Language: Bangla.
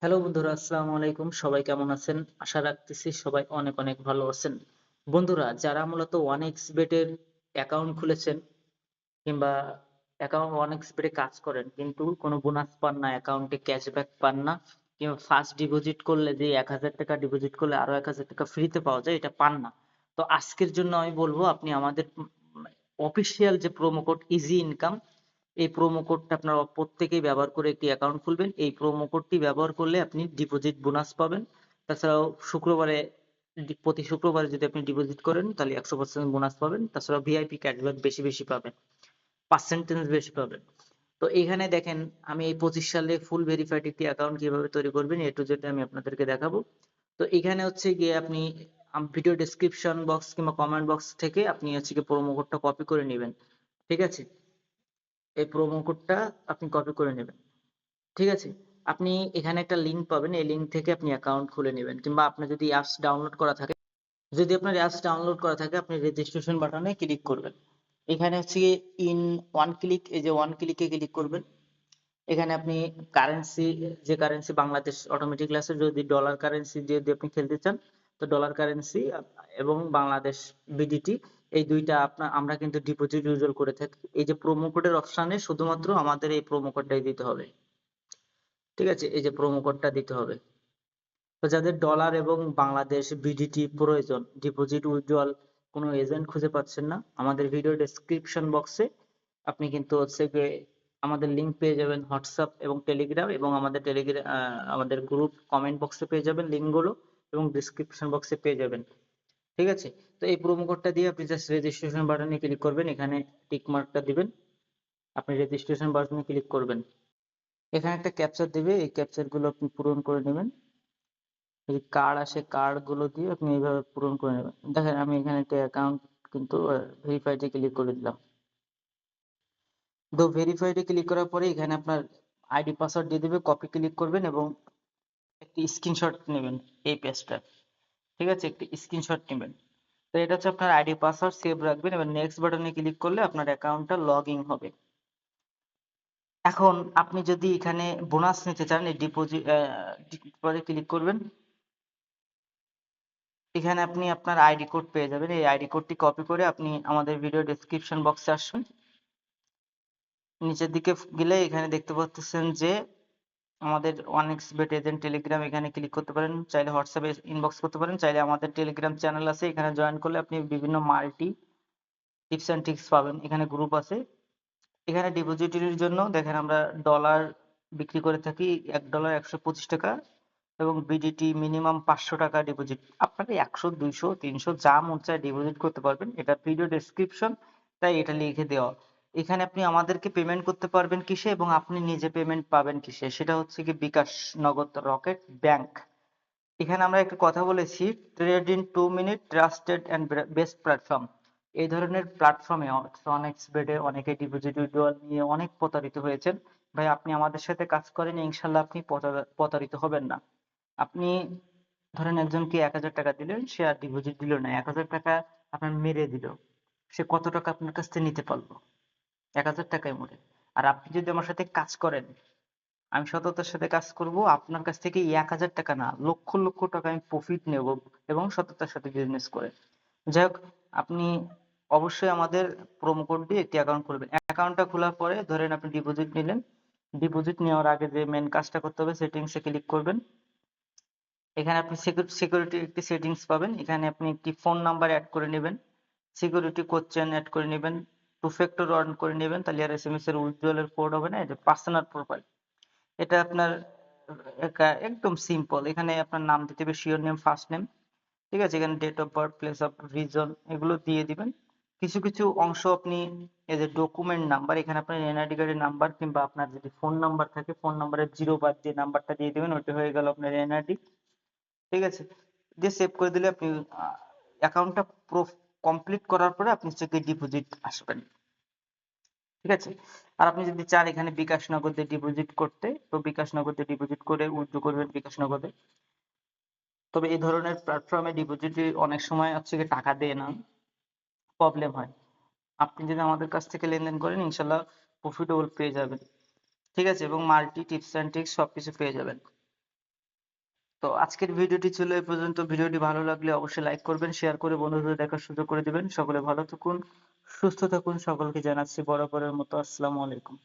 হ্যালো বন্ধুরা, আসসালামু আলাইকুম। সবাই কেমন আছেন? আশা রাখতেছি সবাই অনেক অনেক ভালো আছেন। বন্ধুরা, যারা মূলত 1xBet এর অ্যাকাউন্ট খুলেছেন কিংবা অ্যাকাউন্ট 1xBet এ কাজ করেন কিন্তু কোনো বোনাস পান না, অ্যাকাউন্টে ক্যাশব্যাক পান না কিংবা ফার্স্ট ডিপোজিট করলে যে ১,০০০ টাকা ডিপোজিট করলে আরো ১,০০০ টাকা ফ্রিতে পাওয়া যায় এটা পান না। তো আজকের জন্য আমি বলবো আপনি আমাদের অফিসিয়াল যে প্রোমো কোড ইজি ইনকাম, এই প্রোমো কোডটা আপনারা প্রত্যেকেই ব্যবহার করে একটি অ্যাকাউন্ট খুলবেন। এই প্রোমো কোডটি ব্যবহার করলে আপনি ডিপোজিট বোনাস পাবেন। তাছাড়াও প্রতি শুক্রবারে যদি আপনি ডিপোজিট করেন তাহলে 100% বোনাস পাবেন। তাছাড়াও ভিআইপি ক্যাশব্যাক বেশি বেশি পাবেন, পার্সেন্টেজ বেশি পাবেন। তো এখানে দেখেন, আমি এই 25 সালে ফুল ভেরিফাইড একটি অ্যাকাউন্ট কিভাবে তৈরি করবেন এ টু জেড আমি আপনাদেরকে দেখাবো। তো এখানে হচ্ছে গিয়ে আপনি ভিডিও ডেসক্রিপশন বক্স কিংবা কমেন্ট বক্স থেকে আপনি হচ্ছে গিয়ে প্রোমো কোডটা কপি করে নেবেন। ঠিক আছে? এই প্রোমো কোডটা আপনি কপি করে নেবেন। ঠিক আছে? আপনি এখানে একটা লিংক পাবেন। এই লিংক থেকে আপনি অ্যাকাউন্ট খুলে নেবেন কিংবা আপনার যদি অ্যাপস ডাউনলোড করা থাকে, আপনি রেজিস্ট্রেশন বাটনে ক্লিক করবেন। এখানে হচ্ছে গিয়ে ইন ওয়ান ক্লিক, এই যে ওয়ান ক্লিকে ক্লিক করবেন। এখানে আপনি কারেন্সি, যে কারেন্সি বাংলাদেশ অটোমেটিক আসে, যদি ডলার কারেন্সি দিয়ে যদি আপনি খেলতে চান তো ডলার কারেন্সি এবং বাংলাদেশ বিডিটি, এই দুইটা আমরা কিন্তু ডিপোজিট ইউজুয়াল করে থাকি। এই যে প্রোমো কোডের অপশনে শুধুমাত্র আমাদের এই প্রোমো কোডটাই দিতে হবে। ঠিক আছে? এই যে প্রোমো কোডটা দিতে হবে। তো যাদের ডলার এবং বাংলাদেশ বিডিটি প্রয়োজন, ডিপোজিট উইথড্রয়াল কোনো এজেন্ট খুঁজে পাচ্ছেন না, আমাদের ভিডিও ডেসক্রিপশন বক্সে আপনি কিন্তু হচ্ছে গিয়ে আমাদের লিংক পেয়ে যাবেন, হোয়াটসঅ্যাপ এবং টেলিগ্রাম, এবং আমাদের গ্রুপ কমেন্ট বক্সে পেয়ে যাবেন লিংকগুলো, এবং ডেসক্রিপশন বক্সে পেয়ে যাবেন। ঠিক আছে? তো এই প্রোমো কোডটা দিয়ে আপনি জাস্ট রেজিস্ট্রেশন বাটনে ক্লিক করবেন, এখানে টিক মার্কটা দিবেন, আপনি রেজিস্ট্রেশন বাটনে ক্লিক করবেন। এখানে একটা ক্যাপচার দিবে, এই ক্যাপচার গুলো আপনি পূরণ করে নেবেন। যদি কার্ড আসে কার্ড গুলো দিয়ে আপনি এইভাবে পূরণ করে নেবেন। দেখেন, আমি এখানে একটা অ্যাকাউন্ট কিন্তু ভেরিফাইড এ ক্লিক করে দিলাম। তো ভেরিফাইড এ ক্লিক করার পরে এখানে আপনার আইডি পাসওয়ার্ড দিয়ে দিবে, কপি ক্লিক করবেন এবং একটি স্ক্রিনশট নেবেন এই পেজটা। ঠিক আছে? একটি স্ক্রিনশট নেবেন। তো এটা হচ্ছে আপনার আইডি পাসওয়ার্ড, সেভ রাখবেন এবং নেক্সট বাটনে ক্লিক করলে আপনার অ্যাকাউন্টটা লগ ইন হবে। এখন আপনি যদি এখানে বোনাস নিতে চান, এই ডিপোজিট পরে ক্লিক করবেন। এখানে আপনি আপনার আইডি কোড পেয়ে যাবেন। এই আইডি কোডটি কপি করে আপনি আমাদের ভিডিও ডেসক্রিপশন বক্সে আসবেন। নিচের দিকে গেলে এখানে দেখতে পাচ্ছেন যে আমাদের 1xBet এজেন্ট টেলিগ্রাম, এখানে ক্লিক করতে পারেন। চাইলে হোয়াটসঅ্যাপে ইনবক্স করতে পারেন। চাইলে আমাদের টেলিগ্রাম চ্যানেল আছে, এখানে জয়েন করলে আপনি বিভিন্ন মাল্টি টিপস এন্ড ট্রিক্স পাবেন। এখানে গ্রুপ আছে। এখানে ডিপোজিটের জন্য দেখেন আমরা ডলার বিক্রি করে থাকি $1 125 টাকা, এবং বিডিটি মিনিমাম 500 টাকা ডিপোজিট। আপনাকে 100 200 300 যা মন চায় ডিপোজিট করতে পারবেন। এটা ভিডিও ডেসক্রিপশন, তাই এটা লিখে দেওয়া। এখানে আপনি আমাদেরকে পেমেন্ট করতে পারবেন কিসে এবং আপনি নিজে পেমেন্ট পাবেন কিসে, সেটা হচ্ছে কি বিকাশ, নগদ, রকেট, ব্যাংক। এখানে আমরা একটা কথা বলেছি, trade in 2 minute, trusted and best platform. এই ধরনের প্ল্যাটফর্মে অনেক্সবেটে অনেকে ডিপোজিট উইথড্রয়াল নিয়ে অনেক প্রতারিত হয়েছেন। ভাই, আপনি আমাদের সাথে কাজ করেন, ইনশাল্লাহ আপনি প্রতারিত হবেন না। আপনি ধরেন একজনকে 1,000 টাকা দিলেন, সে আর ডিপোজিট দিল না, 1,000 টাকা আপনার মেরে দিল। সে কত টাকা আপনার কাছ থেকে নিতে পারলো? 1,000 টাকায় মরে। আর আপনি যদি আমার সাথে কাজ করেন, আমি সততার সাথে কাজ করব, আপনার কাছ থেকে 1,000 টাকা না, লক্ষ লক্ষ টাকা আমি প্রফিট নেব, এবং সততার সাথে বিজনেস করে। যাই হোক, আপনি অবশ্যই আমাদের প্রোমো কোড দিয়ে একটি অ্যাকাউন্ট খুলবেন। অ্যাকাউন্টটা খোলার পরে ধরেন আপনি ডিপোজিট নিলেন। ডিপোজিট নেওয়ার আগে যে মেন কাজটা করতে হবে, সেটিংসে ক্লিক করবেন। এখানে আপনি সিকিউরিটি একটি সেটিংস পাবেন। এখানে আপনি একটি ফোন নাম্বার অ্যাড করে নেবেন, সিকিউরিটি কোশ্চেন অ্যাড করে নেবেন, টু ফ্যাক্টর অন করে নেবেন, তাহলে আর এসএমএস এর উইথড্রয়ালের কোড হবে না। এটা পার্সোনাল প্রোফাইল, এটা আপনার একদম সিম্পল। এখানে আপনার নাম দিতে হবে, শিওর নেম, ফার্স্ট নেম। ঠিক আছে? এখানে date of birth, place of reason, এগুলো দিয়ে দিবেন। কিছু কিছু অংশ আপনি, এই যে ডকুমেন্ট নাম্বার, এখানে আপনার এনআইডি কার্ডের নাম্বার কিংবা আপনার যদি ফোন নাম্বার থাকে ফোন নাম্বারের 0 বাদ দিয়ে নাম্বারটা দিয়ে দিবেন, ওইটা হয়ে গেল আপনার এনআইডি। ঠিক আছে? দিয়ে সেভ করে দিলে আপনি অ্যাকাউন্টটা কমপ্লিট করার পরে আপনি চেকে ডিপোজিট আসবেন। ঠিক আছে? আর আপনি যদি চান এখানে বিকাশ নগদে ডিপোজিট করতে, তো বিকাশ নগদে ডিপোজিট করে উইথড্র করবেন বিকাশ নগদে। তবে এই ধরনের প্ল্যাটফর্মে ডিপোজিটে অনেক সময় হচ্ছে গিয়ে টাকা দেয় না, প্রবলেম হয়। আপনি যদি আমাদের কাছ থেকে লেনদেন করেন, ইনশাল্লাহ প্রফিটেবল পেয়ে যাবেন। ঠিক আছে? এবং মাল্টি টিপস এন্ড ট্রিক্স সবকিছু পেয়ে যাবেন। তো আজকের ভিডিওটি ছিল এই পর্যন্ত। ভিডিওটি ভালো লাগলে অবশ্যই লাইক করবেন, শেয়ার করে বন্ধুদের দেখার সুযোগ করে দিবেন। সকলে ভালো থাকুন, সুস্থ থাকুন। সকলকে জানাচ্ছি বরাবরের মতো আসসালামু আলাইকুম।